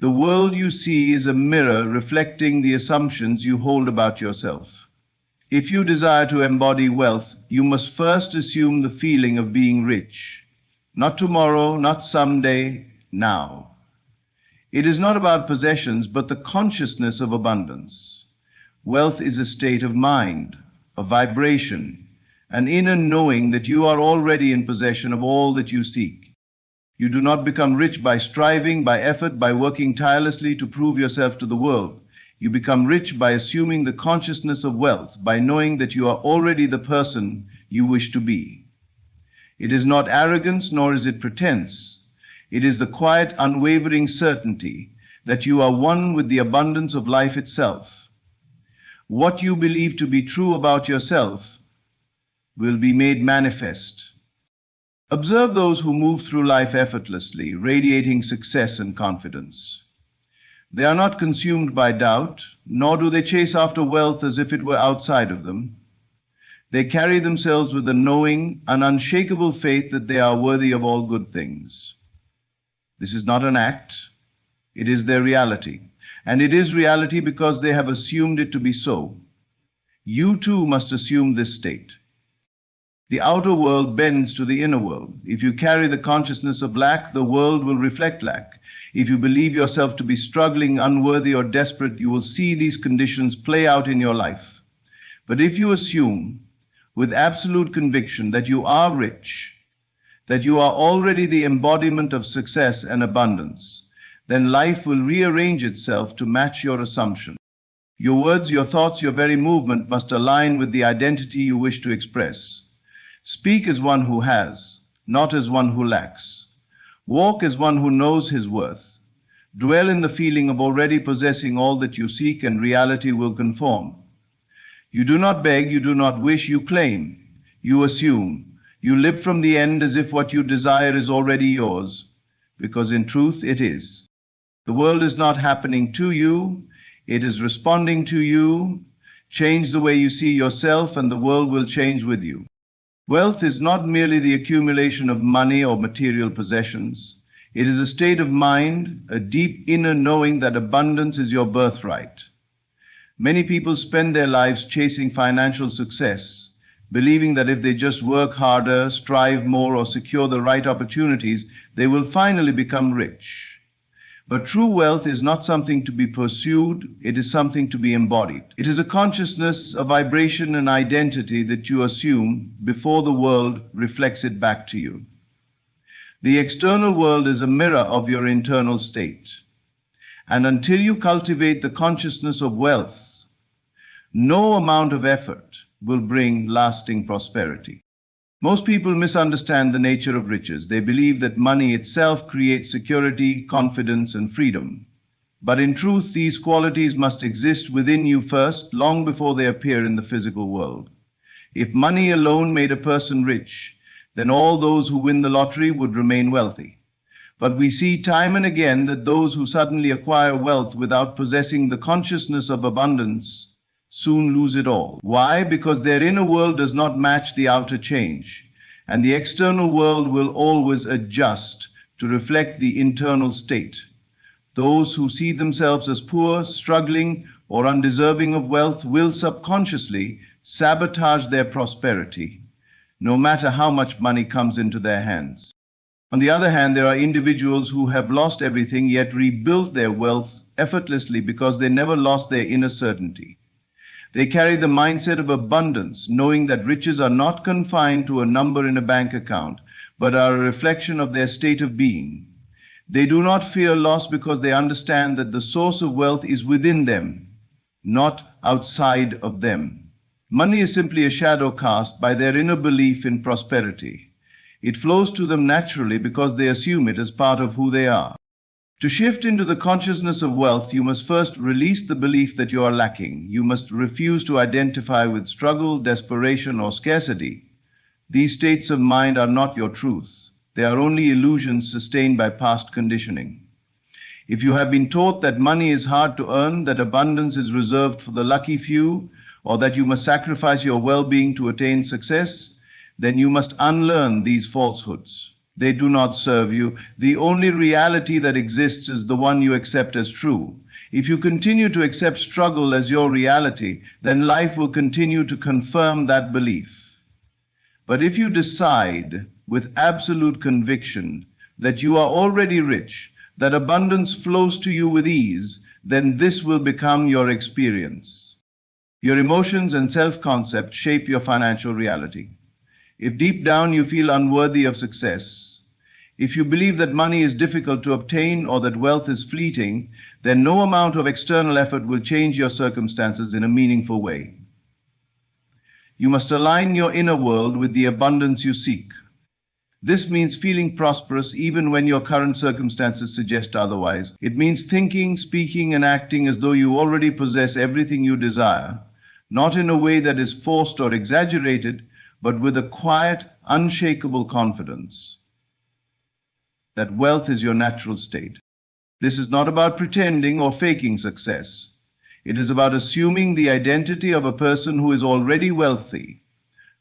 The world you see is a mirror reflecting the assumptions you hold about yourself. If you desire to embody wealth, you must first assume the feeling of being rich. Not tomorrow, not someday, now. It is not about possessions, but the consciousness of abundance. Wealth is a state of mind, a vibration, an inner knowing that you are already in possession of all that you seek. You do not become rich by striving, by effort, by working tirelessly to prove yourself to the world. You become rich by assuming the consciousness of wealth, by knowing that you are already the person you wish to be. It is not arrogance, nor is it pretense. It is the quiet, unwavering certainty that you are one with the abundance of life itself. What you believe to be true about yourself will be made manifest. Observe those who move through life effortlessly, radiating success and confidence. They are not consumed by doubt, nor do they chase after wealth as if it were outside of them. They carry themselves with a knowing, an unshakable faith that they are worthy of all good things. This is not an act, it is their reality. And it is reality because they have assumed it to be so. You too must assume this state. The outer world bends to the inner world. If you carry the consciousness of lack, the world will reflect lack. If you believe yourself to be struggling, unworthy, or desperate, you will see these conditions play out in your life. But if you assume with absolute conviction that you are rich, that you are already the embodiment of success and abundance, then life will rearrange itself to match your assumption. Your words, your thoughts, your very movement must align with the identity you wish to express. Speak as one who has, not as one who lacks. Walk as one who knows his worth. Dwell in the feeling of already possessing all that you seek, and reality will conform. You do not beg, you do not wish, you claim, you assume. You live from the end as if what you desire is already yours, because in truth it is. The world is not happening to you, it is responding to you. Change the way you see yourself, and the world will change with you. Wealth is not merely the accumulation of money or material possessions. It is a state of mind, a deep inner knowing that abundance is your birthright. Many people spend their lives chasing financial success, believing that if they just work harder, strive more, or secure the right opportunities, they will finally become rich. But true wealth is not something to be pursued, it is something to be embodied. It is a consciousness, a vibration, an identity that you assume before the world reflects it back to you. The external world is a mirror of your internal state. And until you cultivate the consciousness of wealth, no amount of effort will bring lasting prosperity. Most people misunderstand the nature of riches. They believe that money itself creates security, confidence, and freedom. But in truth, these qualities must exist within you first, long before they appear in the physical world. If money alone made a person rich, then all those who win the lottery would remain wealthy. But we see time and again that those who suddenly acquire wealth without possessing the consciousness of abundance soon lose it all. Why? Because their inner world does not match the outer change, and the external world will always adjust to reflect the internal state. Those who see themselves as poor, struggling, or undeserving of wealth will subconsciously sabotage their prosperity, no matter how much money comes into their hands. On the other hand, there are individuals who have lost everything yet rebuilt their wealth effortlessly because they never lost their inner certainty. They carry the mindset of abundance, knowing that riches are not confined to a number in a bank account, but are a reflection of their state of being. They do not fear loss because they understand that the source of wealth is within them, not outside of them. Money is simply a shadow cast by their inner belief in prosperity. It flows to them naturally because they assume it as part of who they are. To shift into the consciousness of wealth, you must first release the belief that you are lacking. You must refuse to identify with struggle, desperation, or scarcity. These states of mind are not your truth. They are only illusions sustained by past conditioning. If you have been taught that money is hard to earn, that abundance is reserved for the lucky few, or that you must sacrifice your well-being to attain success, then you must unlearn these falsehoods. They do not serve you. The only reality that exists is the one you accept as true. If you continue to accept struggle as your reality, then life will continue to confirm that belief. But if you decide with absolute conviction that you are already rich, that abundance flows to you with ease, then this will become your experience. Your emotions and self-concept shape your financial reality. If deep down you feel unworthy of success, if you believe that money is difficult to obtain or that wealth is fleeting, then no amount of external effort will change your circumstances in a meaningful way. You must align your inner world with the abundance you seek. This means feeling prosperous even when your current circumstances suggest otherwise. It means thinking, speaking, and acting as though you already possess everything you desire, not in a way that is forced or exaggerated, but with a quiet, unshakable confidence that wealth is your natural state. This is not about pretending or faking success. It is about assuming the identity of a person who is already wealthy.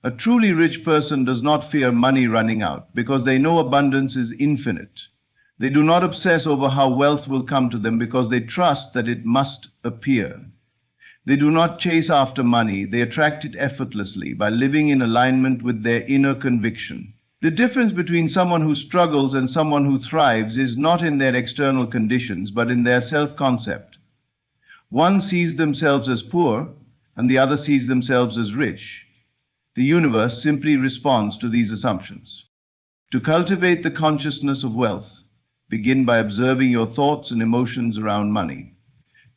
A truly rich person does not fear money running out because they know abundance is infinite. They do not obsess over how wealth will come to them because they trust that it must appear. They do not chase after money, they attract it effortlessly by living in alignment with their inner conviction. The difference between someone who struggles and someone who thrives is not in their external conditions, but in their self-concept. One sees themselves as poor, and the other sees themselves as rich. The universe simply responds to these assumptions. To cultivate the consciousness of wealth, begin by observing your thoughts and emotions around money.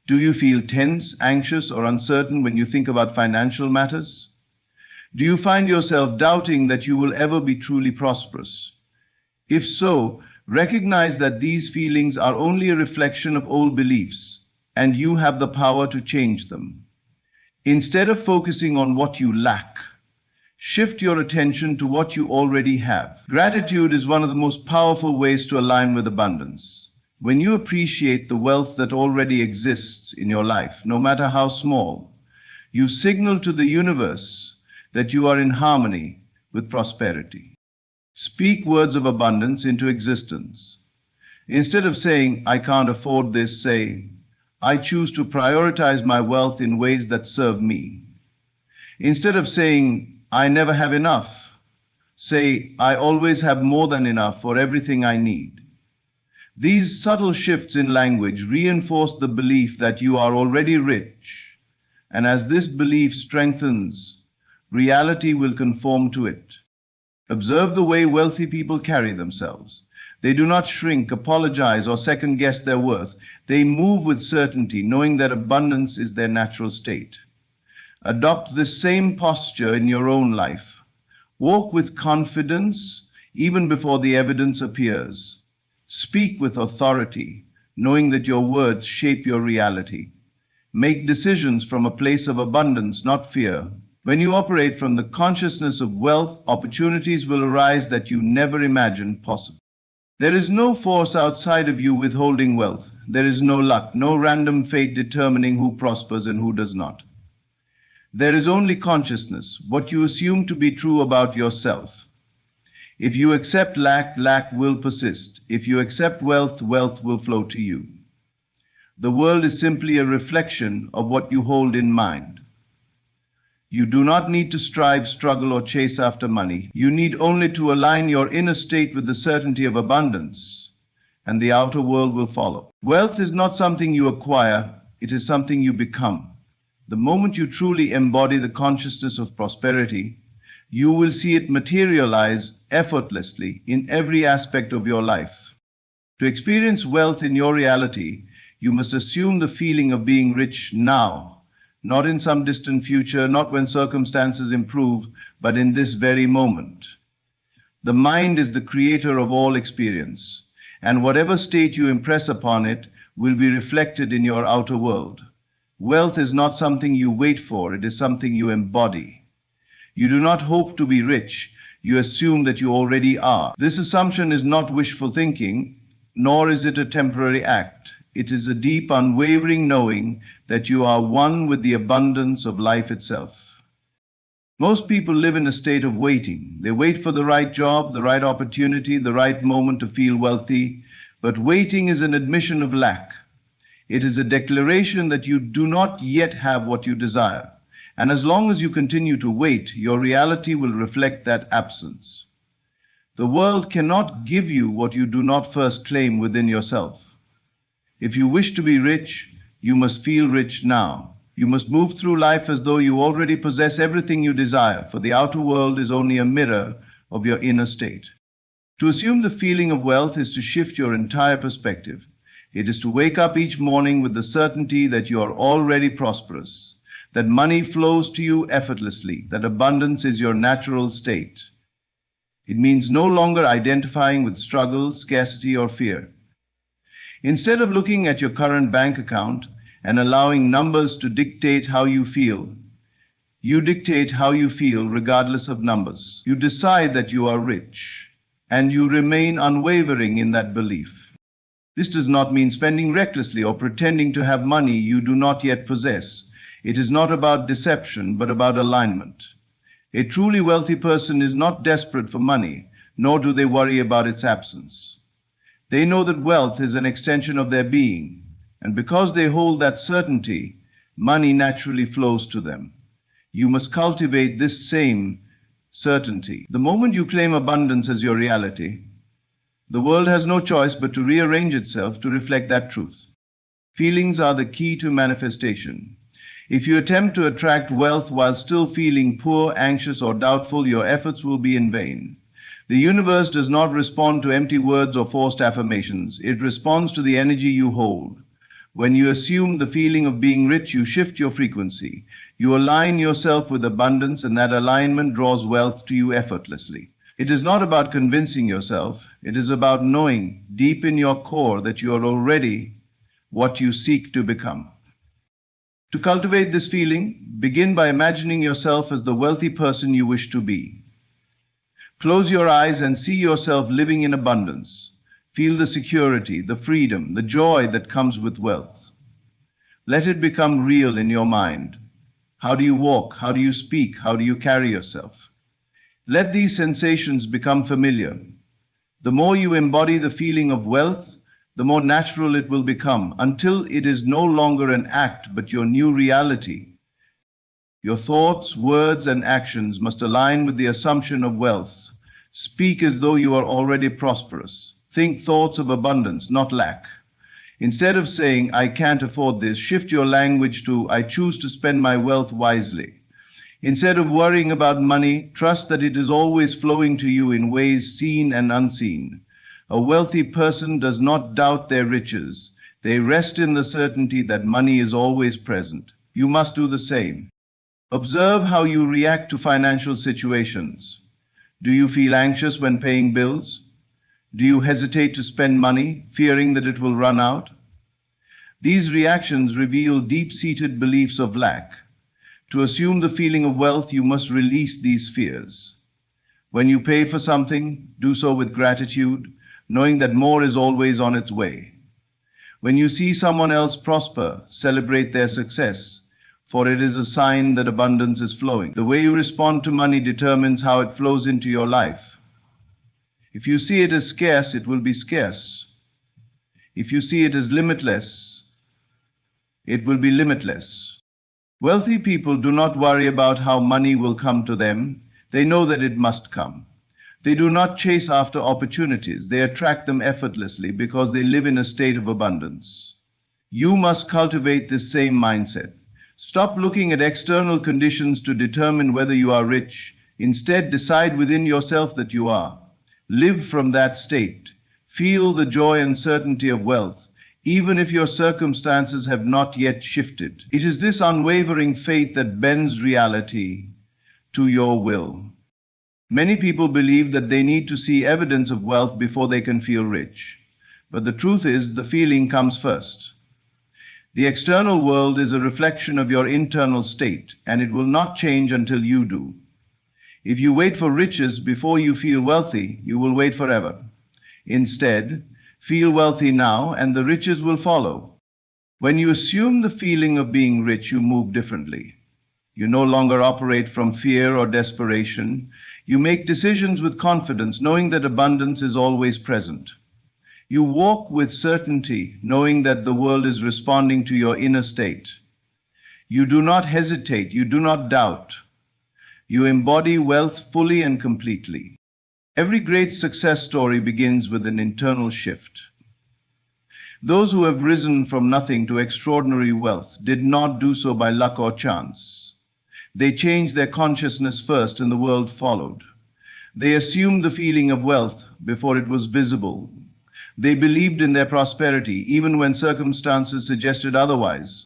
Do you feel tense, anxious, or uncertain when you think about financial matters? Do you find yourself doubting that you will ever be truly prosperous? If so, recognize that these feelings are only a reflection of old beliefs, and you have the power to change them. Instead of focusing on what you lack, shift your attention to what you already have. Gratitude is one of the most powerful ways to align with abundance. When you appreciate the wealth that already exists in your life, no matter how small, you signal to the universe that you are in harmony with prosperity. Speak words of abundance into existence. Instead of saying, "I can't afford this," say, "I choose to prioritize my wealth in ways that serve me." Instead of saying, "I never have enough," say, "I always have more than enough for everything I need." These subtle shifts in language reinforce the belief that you are already rich, and as this belief strengthens, reality will conform to it. Observe the way wealthy people carry themselves. They do not shrink, apologize, or second-guess their worth. They move with certainty, knowing that abundance is their natural state. Adopt this same posture in your own life. Walk with confidence even before the evidence appears. Speak with authority, knowing that your words shape your reality. Make decisions from a place of abundance, not fear. When you operate from the consciousness of wealth, opportunities will arise that you never imagined possible. There is no force outside of you withholding wealth. There is no luck, no random fate determining who prospers and who does not. There is only consciousness, what you assume to be true about yourself. If you accept lack, lack will persist. If you accept wealth, wealth will flow to you. The world is simply a reflection of what you hold in mind. You do not need to strive, struggle, or chase after money. You need only to align your inner state with the certainty of abundance, and the outer world will follow. Wealth is not something you acquire, it is something you become. The moment you truly embody the consciousness of prosperity, you will see it materialize effortlessly in every aspect of your life. To experience wealth in your reality, you must assume the feeling of being rich now, not in some distant future, not when circumstances improve, but in this very moment. The mind is the creator of all experience, and whatever state you impress upon it will be reflected in your outer world. Wealth is not something you wait for, it is something you embody. You do not hope to be rich, you assume that you already are. This assumption is not wishful thinking, nor is it a temporary act. It is a deep, unwavering knowing that you are one with the abundance of life itself. Most people live in a state of waiting. They wait for the right job, the right opportunity, the right moment to feel wealthy. But waiting is an admission of lack. It is a declaration that you do not yet have what you desire. And as long as you continue to wait, your reality will reflect that absence. The world cannot give you what you do not first claim within yourself. If you wish to be rich, you must feel rich now. You must move through life as though you already possess everything you desire, for the outer world is only a mirror of your inner state. To assume the feeling of wealth is to shift your entire perspective. It is to wake up each morning with the certainty that you are already prosperous, that money flows to you effortlessly, that abundance is your natural state. It means no longer identifying with struggle, scarcity, or fear. Instead of looking at your current bank account and allowing numbers to dictate how you feel, you dictate how you feel regardless of numbers. You decide that you are rich, and you remain unwavering in that belief. This does not mean spending recklessly or pretending to have money you do not yet possess. It is not about deception, but about alignment. A truly wealthy person is not desperate for money, nor do they worry about its absence. They know that wealth is an extension of their being, and because they hold that certainty, money naturally flows to them. You must cultivate this same certainty. The moment you claim abundance as your reality, the world has no choice but to rearrange itself to reflect that truth. Feelings are the key to manifestation. If you attempt to attract wealth while still feeling poor, anxious, or doubtful, your efforts will be in vain. The universe does not respond to empty words or forced affirmations. It responds to the energy you hold. When you assume the feeling of being rich, you shift your frequency. You align yourself with abundance, and that alignment draws wealth to you effortlessly. It is not about convincing yourself. It is about knowing deep in your core that you are already what you seek to become. To cultivate this feeling, begin by imagining yourself as the wealthy person you wish to be. Close your eyes and see yourself living in abundance. Feel the security, the freedom, the joy that comes with wealth. Let it become real in your mind. How do you walk? How do you speak? How do you carry yourself? Let these sensations become familiar. The more you embody the feeling of wealth, the more natural it will become, until it is no longer an act but your new reality. Your thoughts, words, and actions must align with the assumption of wealth. Speak as though you are already prosperous. Think thoughts of abundance, not lack. Instead of saying, "I can't afford this," shift your language to, "I choose to spend my wealth wisely." Instead of worrying about money, trust that it is always flowing to you in ways seen and unseen. A wealthy person does not doubt their riches. They rest in the certainty that money is always present. You must do the same. Observe how you react to financial situations. Do you feel anxious when paying bills? Do you hesitate to spend money, fearing that it will run out? These reactions reveal deep-seated beliefs of lack. To assume the feeling of wealth, you must release these fears. When you pay for something, do so with gratitude, knowing that more is always on its way. When you see someone else prosper, celebrate their success, for it is a sign that abundance is flowing. The way you respond to money determines how it flows into your life. If you see it as scarce, it will be scarce. If you see it as limitless, it will be limitless. Wealthy people do not worry about how money will come to them. They know that it must come. They do not chase after opportunities. They attract them effortlessly because they live in a state of abundance. You must cultivate this same mindset. Stop looking at external conditions to determine whether you are rich. Instead, decide within yourself that you are. Live from that state. Feel the joy and certainty of wealth, even if your circumstances have not yet shifted. It is this unwavering faith that bends reality to your will. Many people believe that they need to see evidence of wealth before they can feel rich. But the truth is, the feeling comes first. The external world is a reflection of your internal state, and it will not change until you do. If you wait for riches before you feel wealthy, you will wait forever. Instead, feel wealthy now, and the riches will follow. When you assume the feeling of being rich, you move differently. You no longer operate from fear or desperation. You make decisions with confidence, knowing that abundance is always present. You walk with certainty, knowing that the world is responding to your inner state. You do not hesitate, you do not doubt. You embody wealth fully and completely. Every great success story begins with an internal shift. Those who have risen from nothing to extraordinary wealth did not do so by luck or chance. They changed their consciousness first and the world followed. They assumed the feeling of wealth before it was visible. They believed in their prosperity even when circumstances suggested otherwise.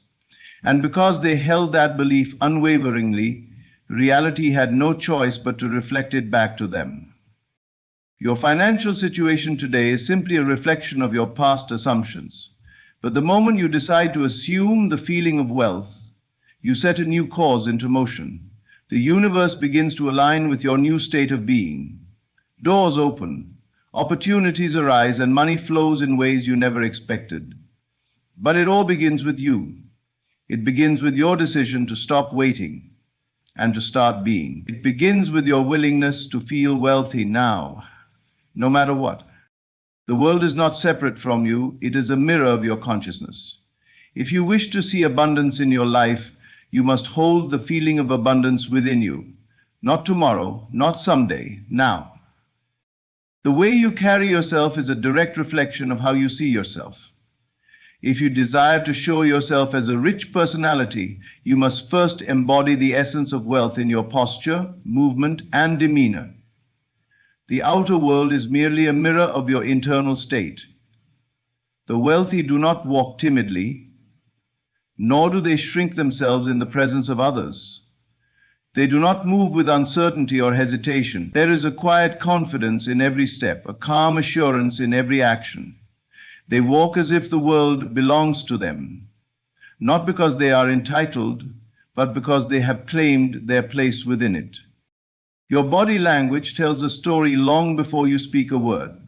And because they held that belief unwaveringly, reality had no choice but to reflect it back to them. Your financial situation today is simply a reflection of your past assumptions. But the moment you decide to assume the feeling of wealth, you set a new cause into motion. The universe begins to align with your new state of being. Doors open, opportunities arise, and money flows in ways you never expected. But it all begins with you. It begins with your decision to stop waiting and to start being. It begins with your willingness to feel wealthy now, no matter what. The world is not separate from you. It is a mirror of your consciousness. If you wish to see abundance in your life, you must hold the feeling of abundance within you. Not tomorrow, not someday, now. The way you carry yourself is a direct reflection of how you see yourself. If you desire to show yourself as a rich personality, you must first embody the essence of wealth in your posture, movement, and demeanor. The outer world is merely a mirror of your internal state. The wealthy do not walk timidly, nor do they shrink themselves in the presence of others. They do not move with uncertainty or hesitation. There is a quiet confidence in every step, a calm assurance in every action. They walk as if the world belongs to them, not because they are entitled, but because they have claimed their place within it. Your body language tells a story long before you speak a word.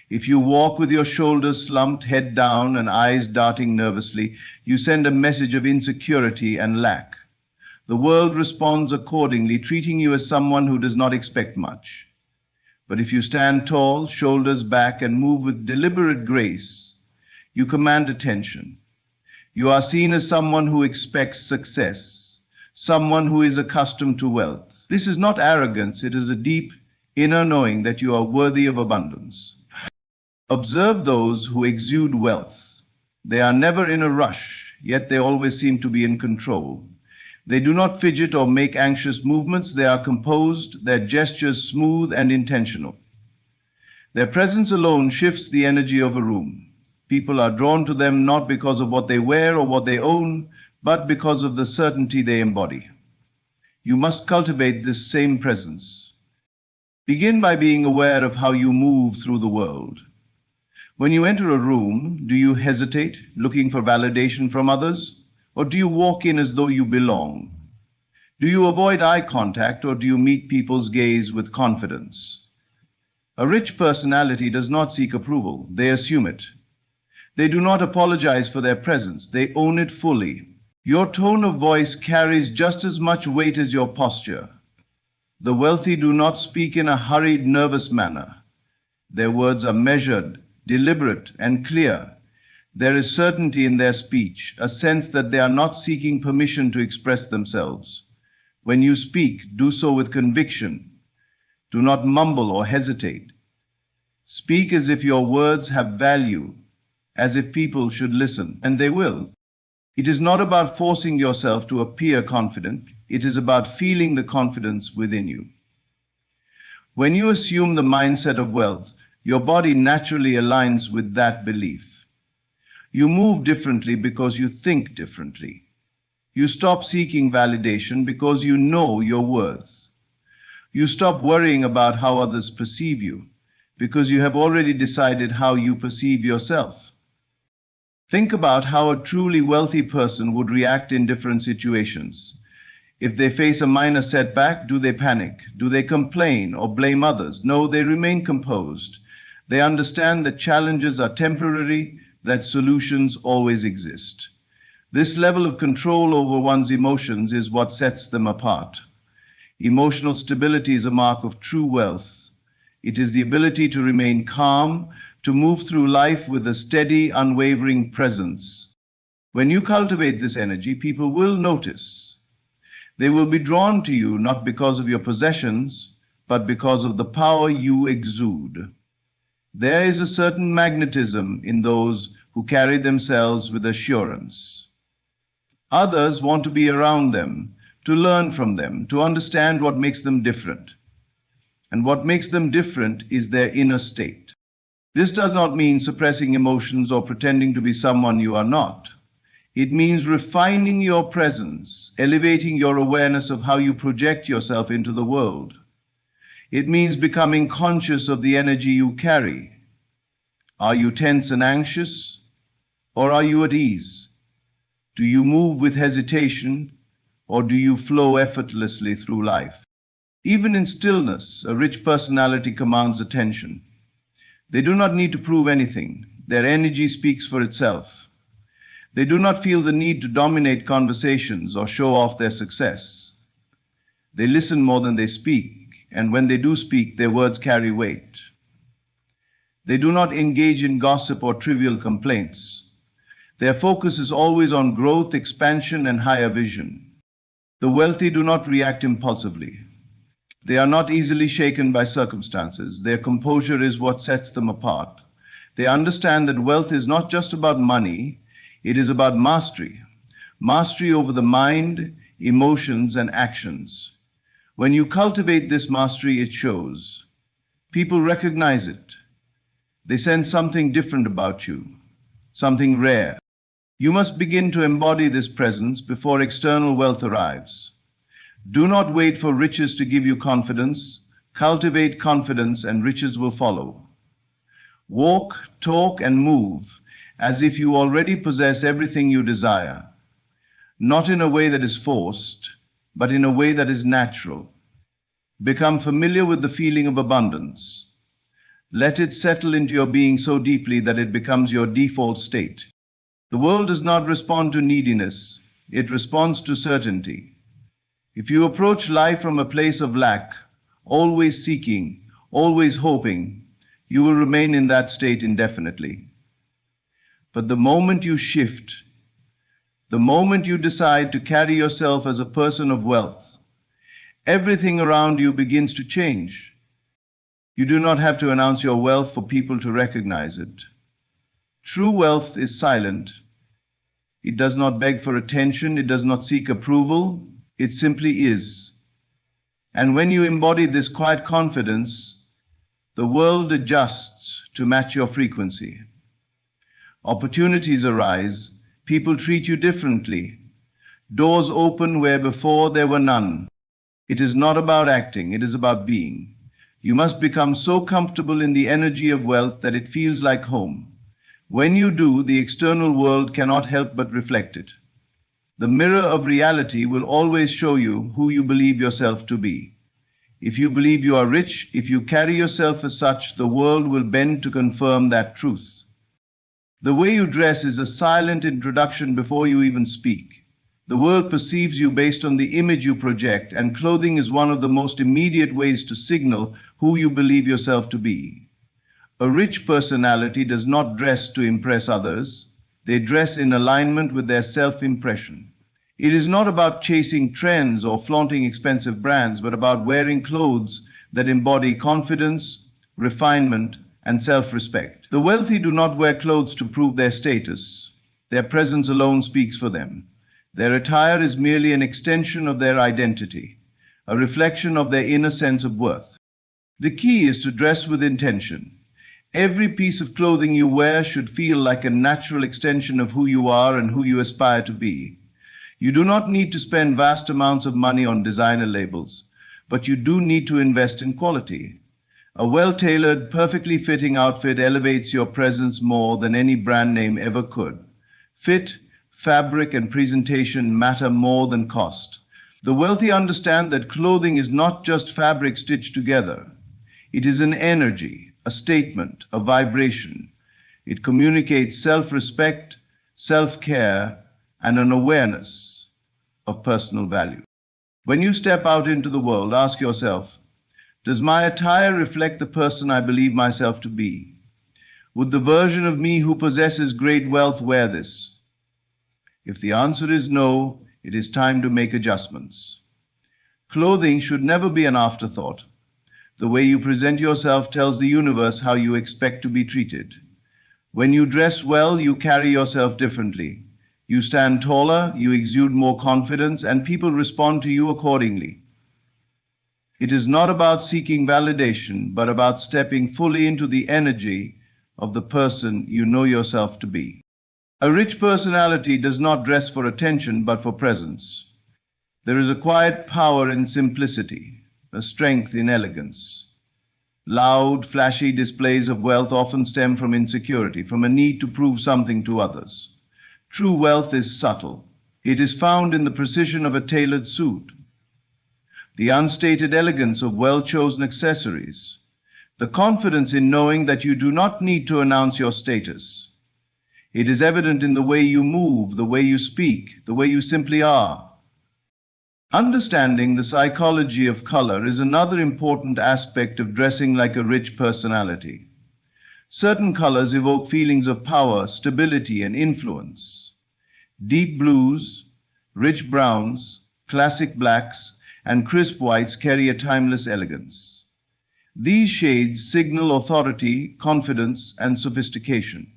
If you walk with your shoulders slumped, head down, and eyes darting nervously, you send a message of insecurity and lack. The world responds accordingly, treating you as someone who does not expect much. But if you stand tall, shoulders back, and move with deliberate grace, you command attention. You are seen as someone who expects success, someone who is accustomed to wealth. This is not arrogance, it is a deep inner knowing that you are worthy of abundance. Observe those who exude wealth. They are never in a rush, yet they always seem to be in control. They do not fidget or make anxious movements. They are composed, their gestures smooth and intentional. Their presence alone shifts the energy of a room. People are drawn to them not because of what they wear or what they own, but because of the certainty they embody. You must cultivate this same presence. Begin by being aware of how you move through the world. When you enter a room, do you hesitate, looking for validation from others? Or do you walk in as though you belong? Do you avoid eye contact, or do you meet people's gaze with confidence? A rich personality does not seek approval. They assume it. They do not apologize for their presence. They own it fully. Your tone of voice carries just as much weight as your posture. The wealthy do not speak in a hurried, nervous manner. Their words are measured, deliberate, and clear. There is certainty in their speech, a sense that they are not seeking permission to express themselves. When you speak, do so with conviction. Do not mumble or hesitate. Speak as if your words have value, as if people should listen, and they will. It is not about forcing yourself to appear confident. It is about feeling the confidence within you. When you assume the mindset of wealth, your body naturally aligns with that belief. You move differently because you think differently. You stop seeking validation because you know your worth. You stop worrying about how others perceive you because you have already decided how you perceive yourself. Think about how a truly wealthy person would react in different situations. If they face a minor setback, do they panic? Do they complain or blame others? No, they remain composed. They understand that challenges are temporary, that solutions always exist. This level of control over one's emotions is what sets them apart. Emotional stability is a mark of true wealth. It is the ability to remain calm, to move through life with a steady, unwavering presence. When you cultivate this energy, people will notice. They will be drawn to you not because of your possessions, but because of the power you exude. There is a certain magnetism in those who carry themselves with assurance. Others want to be around them, to learn from them, to understand what makes them different. And what makes them different is their inner state. This does not mean suppressing emotions or pretending to be someone you are not. It means refining your presence, elevating your awareness of how you project yourself into the world. It means becoming conscious of the energy you carry. Are you tense and anxious, or are you at ease? Do you move with hesitation, or do you flow effortlessly through life? Even in stillness, a rich personality commands attention. They do not need to prove anything. Their energy speaks for itself. They do not feel the need to dominate conversations or show off their success. They listen more than they speak, and when they do speak, their words carry weight. They do not engage in gossip or trivial complaints. Their focus is always on growth, expansion, and higher vision. The wealthy do not react impulsively. They are not easily shaken by circumstances. Their composure is what sets them apart. They understand that wealth is not just about money, it is about mastery. Mastery over the mind, emotions, and actions. When you cultivate this mastery, it shows. People recognize it. They sense something different about you, something rare. You must begin to embody this presence before external wealth arrives. Do not wait for riches to give you confidence. Cultivate confidence and riches will follow. Walk, talk, and move as if you already possess everything you desire, not in a way that is forced, but in a way that is natural. Become familiar with the feeling of abundance. Let it settle into your being so deeply that it becomes your default state. The world does not respond to neediness, it responds to certainty. If you approach life from a place of lack, always seeking, always hoping, you will remain in that state indefinitely. But the moment you shift, the moment you decide to carry yourself as a person of wealth, everything around you begins to change. You do not have to announce your wealth for people to recognize it. True wealth is silent. It does not beg for attention. It does not seek approval. It simply is. And when you embody this quiet confidence, the world adjusts to match your frequency. Opportunities arise. People treat you differently. Doors open where before there were none. It is not about acting. It is about being. You must become so comfortable in the energy of wealth that it feels like home. When you do, the external world cannot help but reflect it. The mirror of reality will always show you who you believe yourself to be. If you believe you are rich, if you carry yourself as such, the world will bend to confirm that truth. The way you dress is a silent introduction before you even speak. The world perceives you based on the image you project, and clothing is one of the most immediate ways to signal who you believe yourself to be. A rich personality does not dress to impress others. They dress in alignment with their self-impression. It is not about chasing trends or flaunting expensive brands, but about wearing clothes that embody confidence, refinement, and self-respect. The wealthy do not wear clothes to prove their status. Their presence alone speaks for them. Their attire is merely an extension of their identity, a reflection of their inner sense of worth. The key is to dress with intention. Every piece of clothing you wear should feel like a natural extension of who you are and who you aspire to be. You do not need to spend vast amounts of money on designer labels, but you do need to invest in quality. A well-tailored, perfectly fitting outfit elevates your presence more than any brand name ever could. Fit, fabric, and presentation matter more than cost. The wealthy understand that clothing is not just fabric stitched together. It is an energy, a statement, a vibration. It communicates self-respect, self-care, and an awareness of personal value. When you step out into the world, ask yourself, does my attire reflect the person I believe myself to be? Would the version of me who possesses great wealth wear this? If the answer is no, it is time to make adjustments. Clothing should never be an afterthought. The way you present yourself tells the universe how you expect to be treated. When you dress well, you carry yourself differently. You stand taller, you exude more confidence, and people respond to you accordingly. It is not about seeking validation, but about stepping fully into the energy of the person you know yourself to be. A rich personality does not dress for attention, but for presence. There is a quiet power in simplicity, a strength in elegance. Loud, flashy displays of wealth often stem from insecurity, from a need to prove something to others. True wealth is subtle. It is found in the precision of a tailored suit, the unstated elegance of well-chosen accessories, the confidence in knowing that you do not need to announce your status. It is evident in the way you move, the way you speak, the way you simply are. Understanding the psychology of color is another important aspect of dressing like a rich personality. Certain colors evoke feelings of power, stability, and influence. Deep blues, rich browns, classic blacks, and crisp whites carry a timeless elegance. These shades signal authority, confidence, and sophistication.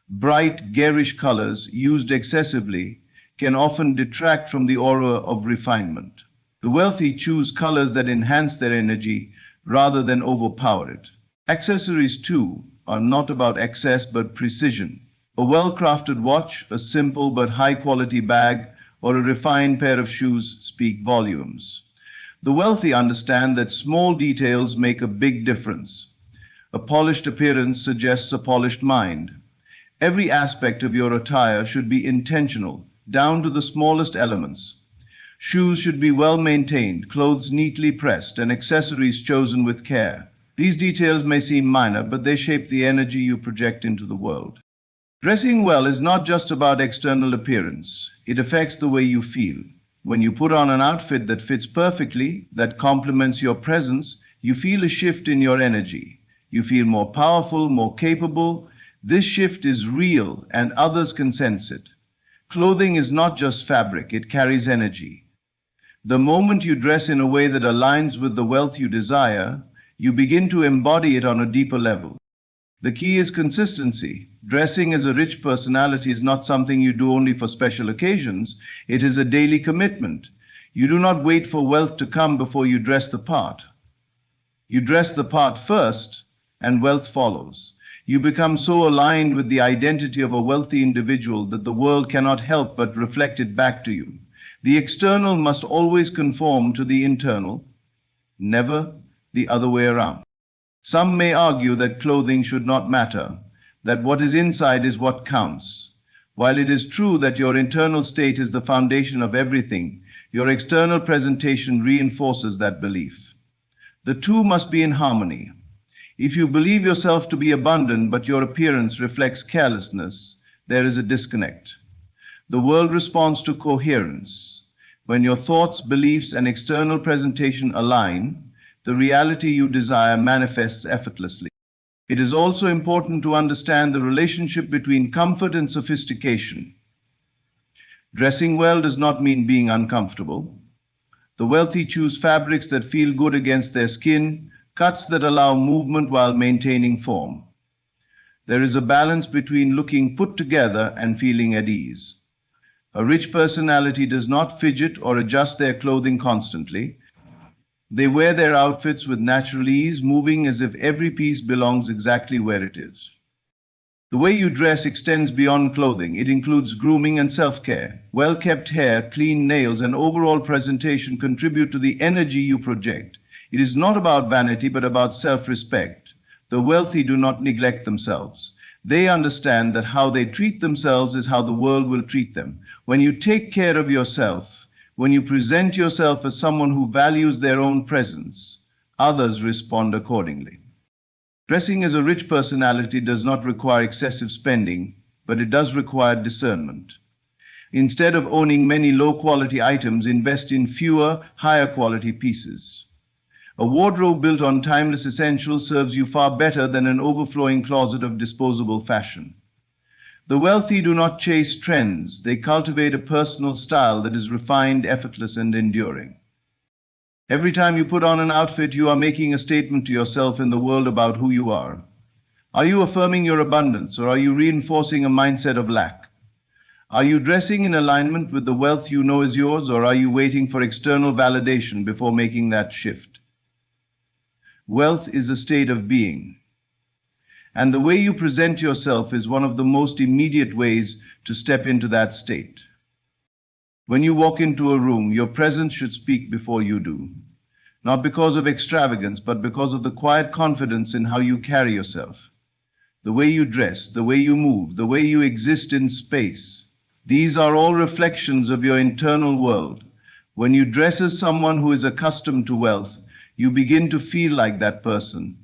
Bright, garish colors, used excessively, can often detract from the aura of refinement. The wealthy choose colors that enhance their energy rather than overpower it. Accessories, too, are not about excess but precision. A well-crafted watch, a simple but high-quality bag, or a refined pair of shoes speak volumes. The wealthy understand that small details make a big difference. A polished appearance suggests a polished mind. Every aspect of your attire should be intentional, down to the smallest elements. Shoes should be well maintained, clothes neatly pressed, and accessories chosen with care. These details may seem minor, but they shape the energy you project into the world. Dressing well is not just about external appearance. It affects the way you feel. When you put on an outfit that fits perfectly, that complements your presence, you feel a shift in your energy. You feel more powerful, more capable. This shift is real, and others can sense it. Clothing is not just fabric, it carries energy. The moment you dress in a way that aligns with the wealth you desire, you begin to embody it on a deeper level. The key is consistency. Dressing as a rich personality is not something you do only for special occasions. It is a daily commitment. You do not wait for wealth to come before you dress the part. You dress the part first, and wealth follows. You become so aligned with the identity of a wealthy individual that the world cannot help but reflect it back to you. The external must always conform to the internal, never the other way around. Some may argue that clothing should not matter, that what is inside is what counts. While it is true that your internal state is the foundation of everything, your external presentation reinforces that belief. The two must be in harmony. If you believe yourself to be abundant, but your appearance reflects carelessness, there is a disconnect. The world responds to coherence. When your thoughts, beliefs, and external presentation align, the reality you desire manifests effortlessly. It is also important to understand the relationship between comfort and sophistication. Dressing well does not mean being uncomfortable. The wealthy choose fabrics that feel good against their skin, cuts that allow movement while maintaining form. There is a balance between looking put together and feeling at ease. A rich personality does not fidget or adjust their clothing constantly. They wear their outfits with natural ease, moving as if every piece belongs exactly where it is. The way you dress extends beyond clothing. It includes grooming and self-care. Well-kept hair, clean nails, and overall presentation contribute to the energy you project. It is not about vanity, but about self-respect. The wealthy do not neglect themselves. They understand that how they treat themselves is how the world will treat them. When you take care of yourself, when you present yourself as someone who values their own presence, others respond accordingly. Dressing as a rich personality does not require excessive spending, but it does require discernment. Instead of owning many low-quality items, invest in fewer, higher-quality pieces. A wardrobe built on timeless essentials serves you far better than an overflowing closet of disposable fashion. The wealthy do not chase trends. They cultivate a personal style that is refined, effortless, and enduring. Every time you put on an outfit, you are making a statement to yourself and the world about who you are. Are you affirming your abundance, or are you reinforcing a mindset of lack? Are you dressing in alignment with the wealth you know is yours, or are you waiting for external validation before making that shift? Wealth is a state of being, and the way you present yourself is one of the most immediate ways to step into that state. When you walk into a room, your presence should speak before you do, not because of extravagance, but because of the quiet confidence in how you carry yourself. The way you dress, the way you move, the way you exist in space. These are all reflections of your internal world. When you dress as someone who is accustomed to wealth, you begin to feel like that person.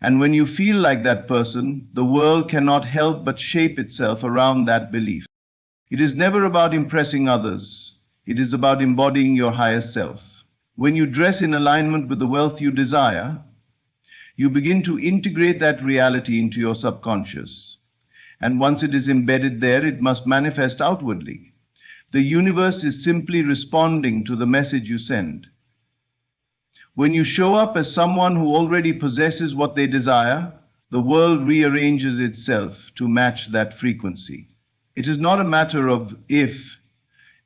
And when you feel like that person, the world cannot help but shape itself around that belief. It is never about impressing others. It is about embodying your highest self. When you dress in alignment with the wealth you desire, you begin to integrate that reality into your subconscious. And once it is embedded there, it must manifest outwardly. The universe is simply responding to the message you send. When you show up as someone who already possesses what they desire, the world rearranges itself to match that frequency. It is not a matter of if,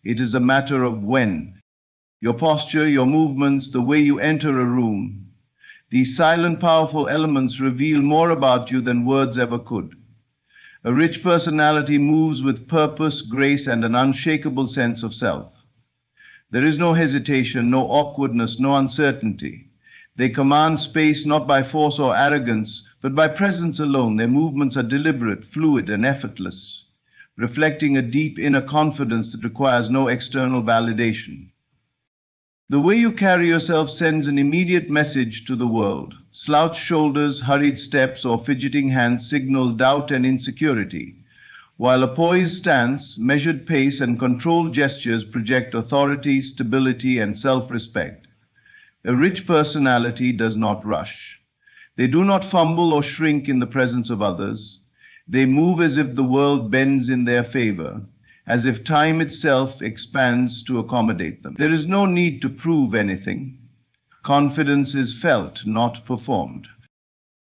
it is a matter of when. Your posture, your movements, the way you enter a room, these silent, powerful elements reveal more about you than words ever could. A rich personality moves with purpose, grace, and an unshakable sense of self. There is no hesitation, no awkwardness, no uncertainty. They command space not by force or arrogance, but by presence alone. Their movements are deliberate, fluid, and effortless, reflecting a deep inner confidence that requires no external validation. The way you carry yourself sends an immediate message to the world. Slouched shoulders, hurried steps, or fidgeting hands signal doubt and insecurity, while a poised stance, measured pace, and controlled gestures project authority, stability, and self-respect. A rich personality does not rush. They do not fumble or shrink in the presence of others. They move as if the world bends in their favor, as if time itself expands to accommodate them. There is no need to prove anything. Confidence is felt, not performed.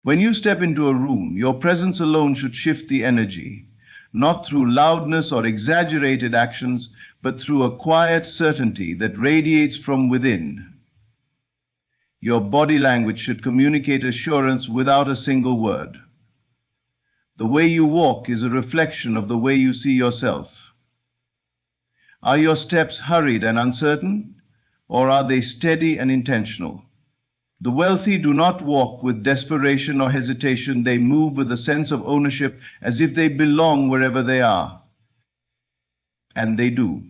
When you step into a room, your presence alone should shift the energy, not through loudness or exaggerated actions, but through a quiet certainty that radiates from within. Your body language should communicate assurance without a single word. The way you walk is a reflection of the way you see yourself. Are your steps hurried and uncertain, or are they steady and intentional? The wealthy do not walk with desperation or hesitation. They move with a sense of ownership as if they belong wherever they are. And they do.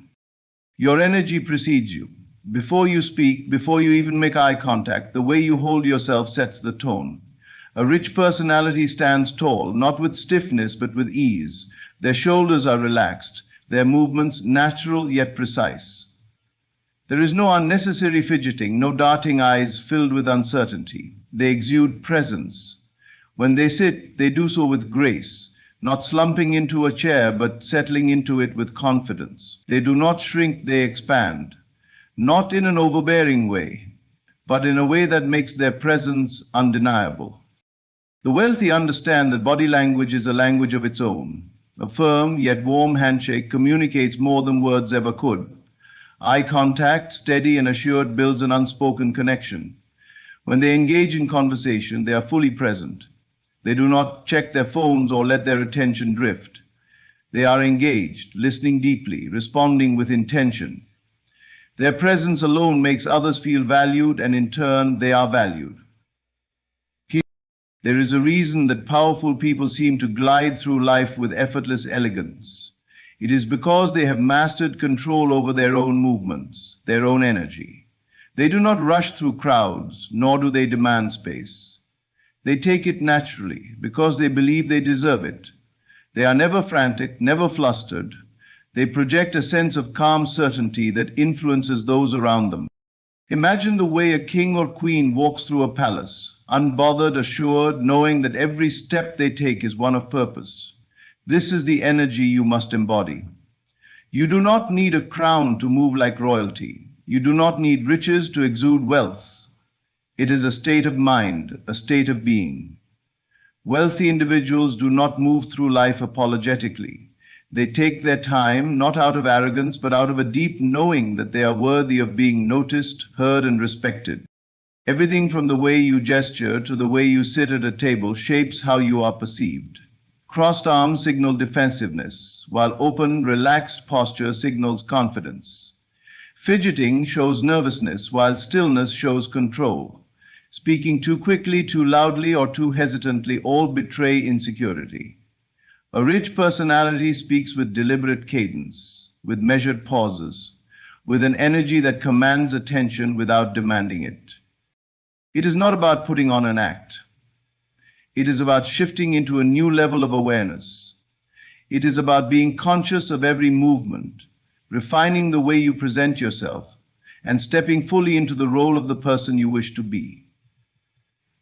Your energy precedes you. Before you speak, before you even make eye contact, the way you hold yourself sets the tone. A rich personality stands tall, not with stiffness, but with ease. Their shoulders are relaxed, their movements natural yet precise. There is no unnecessary fidgeting, no darting eyes filled with uncertainty. They exude presence. When they sit, they do so with grace, not slumping into a chair, but settling into it with confidence. They do not shrink, they expand, not in an overbearing way, but in a way that makes their presence undeniable. The wealthy understand that body language is a language of its own. A firm yet warm handshake communicates more than words ever could. Eye contact, steady and assured, builds an unspoken connection. When they engage in conversation, they are fully present. They do not check their phones or let their attention drift. They are engaged, listening deeply, responding with intention. Their presence alone makes others feel valued, and in turn, they are valued. There is a reason that powerful people seem to glide through life with effortless elegance. It is because they have mastered control over their own movements, their own energy. They do not rush through crowds, nor do they demand space. They take it naturally because they believe they deserve it. They are never frantic, never flustered. They project a sense of calm certainty that influences those around them. Imagine the way a king or queen walks through a palace, unbothered, assured, knowing that every step they take is one of purpose. This is the energy you must embody. You do not need a crown to move like royalty. You do not need riches to exude wealth. It is a state of mind, a state of being. Wealthy individuals do not move through life apologetically. They take their time, not out of arrogance, but out of a deep knowing that they are worthy of being noticed, heard, and respected. Everything from the way you gesture to the way you sit at a table shapes how you are perceived. Crossed arms signal defensiveness, while open, relaxed posture signals confidence. Fidgeting shows nervousness, while stillness shows control. Speaking too quickly, too loudly, or too hesitantly all betray insecurity. A rich personality speaks with deliberate cadence, with measured pauses, with an energy that commands attention without demanding it. It is not about putting on an act. It is about shifting into a new level of awareness. It is about being conscious of every movement, refining the way you present yourself, and stepping fully into the role of the person you wish to be.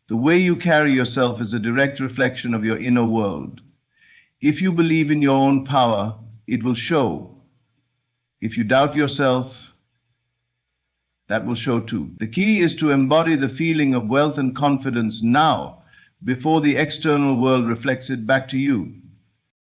The way you carry yourself is a direct reflection of your inner world. If you believe in your own power, it will show. If you doubt yourself, that will show too. The key is to embody the feeling of wealth and confidence now, before the external world reflects it back to you.